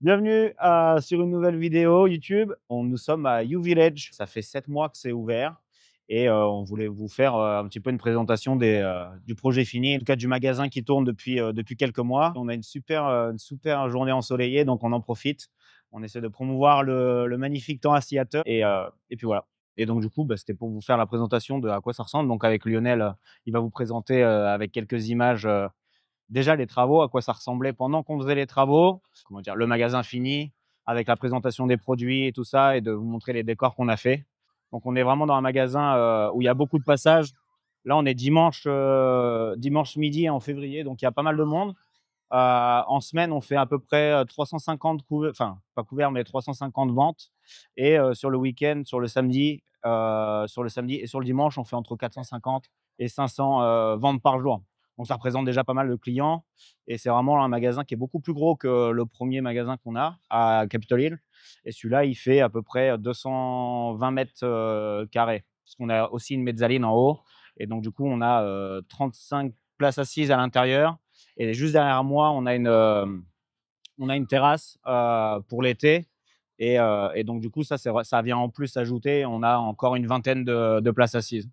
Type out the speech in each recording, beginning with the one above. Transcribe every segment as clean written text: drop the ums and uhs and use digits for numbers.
Bienvenue sur une nouvelle vidéo YouTube. Nous sommes à U-Village. Ça fait 7 mois que c'est ouvert et on voulait vous faire un petit peu une présentation du projet fini, en tout cas du magasin qui tourne depuis quelques mois. On a une super journée ensoleillée, donc on en profite. On essaie de promouvoir le magnifique temps à Seattle et puis voilà. Et donc du coup, c'était pour vous faire la présentation de à quoi ça ressemble. Donc avec Lionel, il va vous présenter avec quelques images déjà les travaux, à quoi ça ressemblait pendant qu'on faisait les travaux, comment dire? Le magasin fini, avec la présentation des produits et tout ça et de vous montrer les décors qu'on a fait. Donc on est vraiment dans un magasin, où il y a beaucoup de passages. Là, on est dimanche midi en février, donc il y a pas mal de monde. En semaine, on fait à peu près, 350 enfin pas couverts, mais 350 ventes et sur le samedi et sur le dimanche, on fait entre 450 et 500, ventes par jour. Donc ça représente déjà pas mal de clients et c'est vraiment un magasin qui est beaucoup plus gros que le premier magasin qu'on a à Capitol Hill et celui-là, il fait à peu près 220 carrés parce qu'on a aussi une mezzanine en haut et donc du coup, on a, 35 places assises à l'intérieur et juste derrière moi, on a une terrasse pour l'été et donc du coup, ça vient en plus s'ajouter. On a encore une vingtaine de places assises.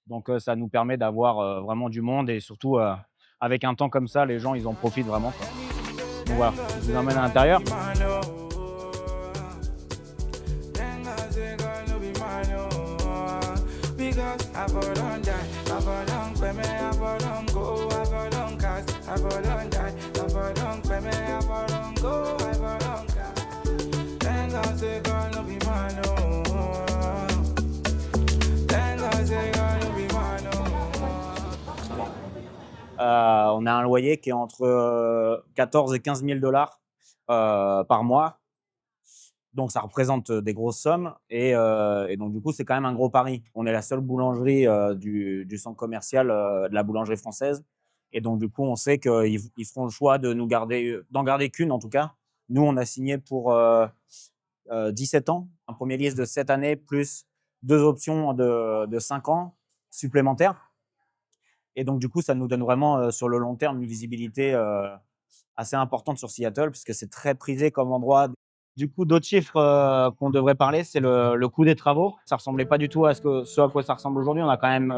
Donc ça nous permet d'avoir vraiment du monde et surtout avec un temps comme ça, les gens, ils en profitent vraiment, quoi. Donc voilà, je vous emmène à l'intérieur. On a un loyer qui est entre 14 et 15 000 par mois. Donc ça représente des grosses sommes et donc du coup, c'est quand même un gros pari. On est la seule boulangerie du centre commercial de la boulangerie française et donc du coup, on sait qu'ils feront le choix de nous garder, d'en garder qu'une en tout cas. Nous, on a signé pour 17 ans, un premier lease de 7 années plus 2 options de 5 ans supplémentaires et donc du coup, ça nous donne vraiment sur le long terme une visibilité assez importante sur Seattle puisque c'est très prisé comme endroit. Du coup, d'autres chiffres qu'on devrait parler, c'est le coût des travaux. Ça ressemblait pas du tout à ce à quoi ça ressemble aujourd'hui. On a quand même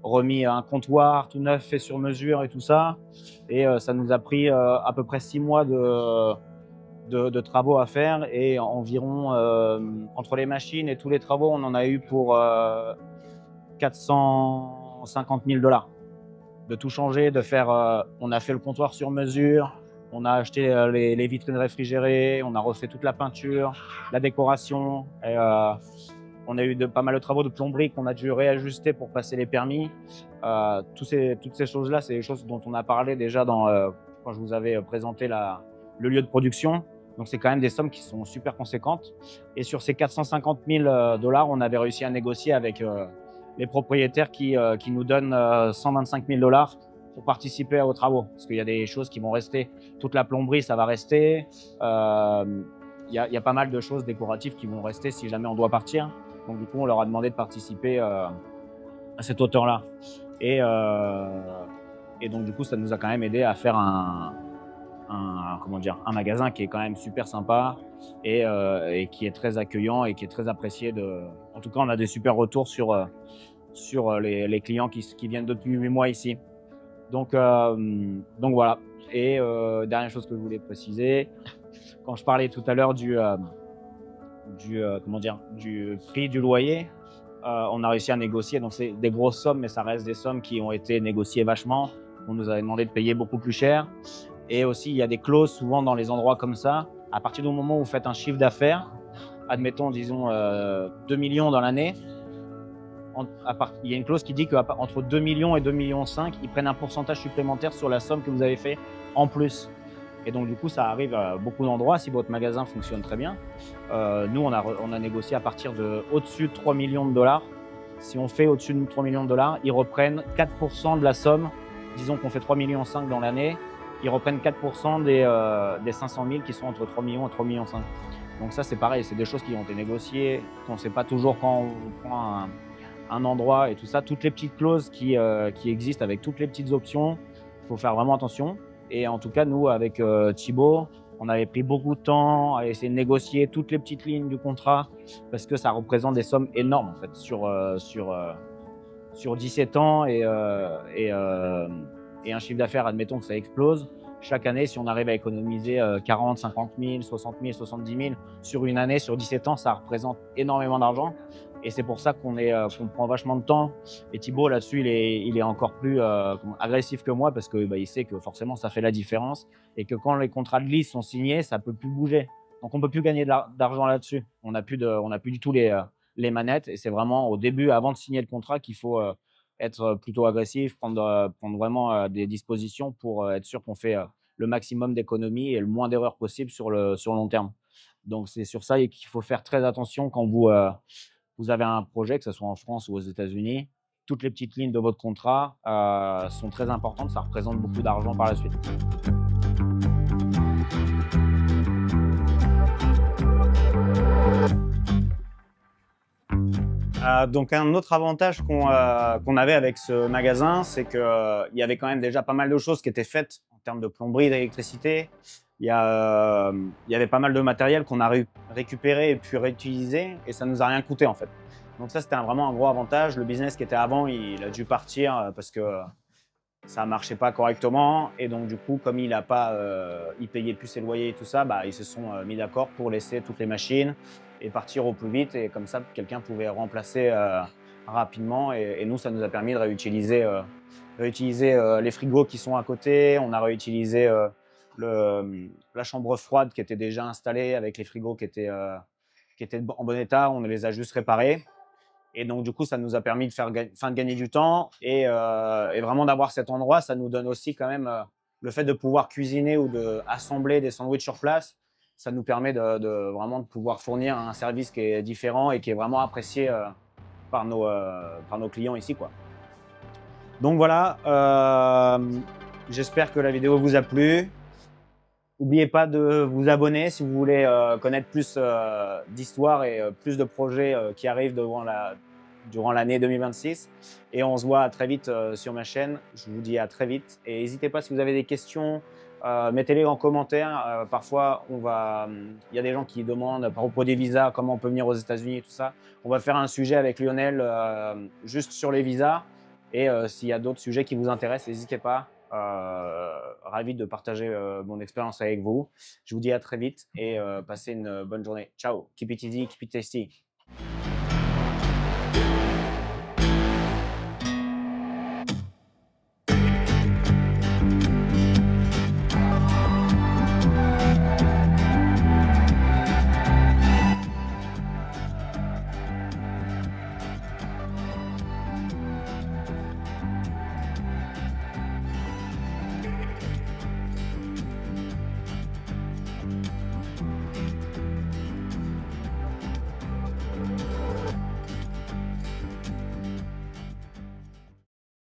remis un comptoir tout neuf fait sur mesure et tout ça et ça nous a pris à peu près 6 mois de travaux à faire et environ entre les machines et tous les travaux, on en a eu pour 450 000 de tout changer, de faire. On a fait le comptoir sur mesure, on a acheté les vitrines réfrigérées, on a refait toute la peinture, la décoration. Et, on a eu pas mal de travaux de plomberie qu'on a dû réajuster pour passer les permis. Toutes ces choses-là, c'est des choses dont on a parlé déjà quand je vous avais présenté le lieu de production. Donc, c'est quand même des sommes qui sont super conséquentes. Et sur ces 450 000 on avait réussi à négocier avec les propriétaires qui nous donnent 125 000 pour participer aux travaux. Parce qu'il y a des choses qui vont rester. Toute la plomberie, ça va rester. Il y a pas mal de choses décoratives qui vont rester si jamais on doit partir. Donc, du coup, on leur a demandé de participer à cette hauteur-là. Et donc, du coup, ça nous a quand même aidé à faire un magasin qui est quand même super sympa et qui est très accueillant et qui est très apprécié. En tout cas, on a des super retours sur les clients qui viennent depuis 8 mois ici. Donc voilà. Et dernière chose que je voulais préciser, quand je parlais tout à l'heure du prix du loyer, on a réussi à négocier. Donc c'est des grosses sommes, mais ça reste des sommes qui ont été négociées vachement. On nous avait demandé de payer beaucoup plus cher. Et aussi, il y a des clauses souvent dans les endroits comme ça. À partir du moment où vous faites un chiffre d'affaires, admettons, disons 2 millions dans l'année, il y a une clause qui dit qu'entre 2 millions et 2,5 millions, ils prennent un pourcentage supplémentaire sur la somme que vous avez fait en plus. Et donc, du coup, ça arrive à beaucoup d'endroits si votre magasin fonctionne très bien. Nous, on a négocié à partir de au-dessus de 3 millions de dollars. Si on fait au-dessus de 3 millions de dollars, ils reprennent 4% de la somme. Disons qu'on fait 3,5 millions dans l'année. Ils reprennent 4% des 500 000 qui sont entre 3 millions et 3,5 millions. Donc ça, c'est pareil, c'est des choses qui ont été négociées, qu'on ne sait pas toujours quand on prend un endroit et tout ça. Toutes les petites clauses qui existent avec toutes les petites options, il faut faire vraiment attention. Et en tout cas, nous, avec Thibaut, On avait pris beaucoup de temps à essayer de négocier toutes les petites lignes du contrat parce que ça représente des sommes énormes en fait sur 17 ans et un chiffre d'affaires, admettons que ça explose. Chaque année, si on arrive à économiser 40, 50 000, 60 000, 70 000 sur une année, sur 17 ans, ça représente énormément d'argent. Et c'est pour ça qu'on prend vachement de temps. Et Thibaut, là-dessus, il est encore plus agressif que moi parce que il sait que forcément, ça fait la différence et que quand les contrats de lease sont signés, ça ne peut plus bouger. Donc, on ne peut plus gagner d'argent là-dessus. On n'a plus du tout les manettes. Et c'est vraiment au début, avant de signer le contrat, qu'il faut être plutôt agressif, prendre vraiment des dispositions pour être sûr qu'on fait le maximum d'économies et le moins d'erreurs possible sur le long terme. Donc, c'est sur ça qu'il faut faire très attention quand vous avez un projet, que ce soit en France ou aux États-Unis. Toutes les petites lignes de votre contrat sont très importantes. Ça représente beaucoup d'argent par la suite. Donc un autre avantage qu'on avait avec ce magasin, c'est qu'il y avait quand même déjà pas mal de choses qui étaient faites en termes de plomberie, d'électricité. Il y avait pas mal de matériel qu'on a récupéré et puis réutilisé et ça nous a rien coûté en fait. Donc ça, c'était vraiment un gros avantage. Le business qui était avant, il a dû partir parce que ça ne marchait pas correctement. Et donc du coup, comme il payait plus ses loyers et tout ça, ils se sont mis d'accord pour laisser toutes les machines et partir au plus vite. Et comme ça, quelqu'un pouvait remplacer rapidement. Et nous, ça nous a permis de réutiliser les frigos qui sont à côté. On a réutilisé la chambre froide qui était déjà installée avec les frigos qui étaient en bon état. On les a juste réparés. Et donc, du coup, ça nous a permis de gagner du temps et vraiment d'avoir cet endroit. Ça nous donne aussi quand même le fait de pouvoir cuisiner ou d'assembler des sandwichs sur place. Ça nous permet vraiment de pouvoir fournir un service qui est différent et qui est vraiment apprécié par nos clients ici, quoi. Donc voilà, j'espère que la vidéo vous a plu. N'oubliez pas de vous abonner si vous voulez connaître plus d'histoires et plus de projets qui arrivent durant l'année 2026. Et on se voit très vite sur ma chaîne. Je vous dis à très vite. Et n'hésitez pas si vous avez des questions, mettez-les en commentaire. Parfois, il y a des gens qui demandent à propos des visas, comment on peut venir aux États-Unis et tout ça. On va faire un sujet avec Lionel juste sur les visas. Et s'il y a d'autres sujets qui vous intéressent, n'hésitez pas. Ravi de partager mon expérience avec vous. Je vous dis à très vite et passez une bonne journée. Ciao. Keep it easy, keep it tasty.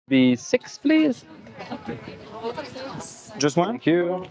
B6, please. Just one? Thank you.